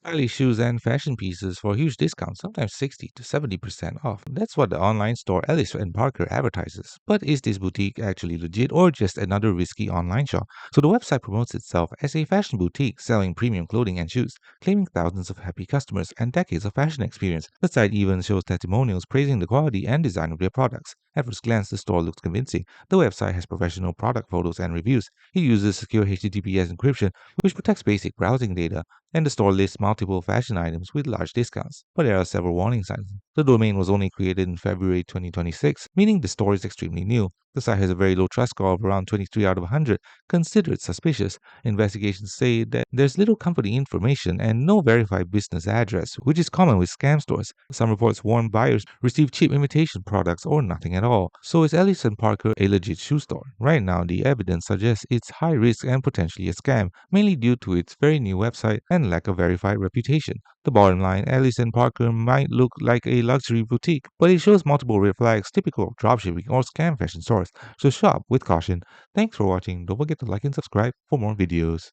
Stylish shoes and fashion pieces for huge discounts, sometimes 60 to 70% off. That's what the online store Ellis and Parker advertises. But is this boutique actually legit or just another risky online shop? So the website promotes itself as a fashion boutique selling premium clothing and shoes, claiming thousands of happy customers and decades of fashion experience. The site even shows testimonials praising the quality and design of their products. At first glance, the store looks convincing. The website has professional product photos and reviews. It uses secure HTTPS encryption, which protects basic browsing data, and the store lists multiple fashion items with large discounts. But there are several warning signs. The domain was only created in February 2026, meaning the store is extremely new. The site has a very low trust score of around 23 out of 100, considered suspicious. Investigations say that there's little company information and no verified business address, which is common with scam stores. Some reports warn buyers receive cheap imitation products or nothing at all. So is Ellis and Parker a legit shoe store? Right now, the evidence suggests it's high risk and potentially a scam, mainly due to its very new website and lack of verified reputation. The bottom line, Ellis and Parker might look like a luxury boutique, but it shows multiple red flags typical of dropshipping or scam fashion stores. So shop with caution. Thanks for watching. Don't forget to like and subscribe for more videos.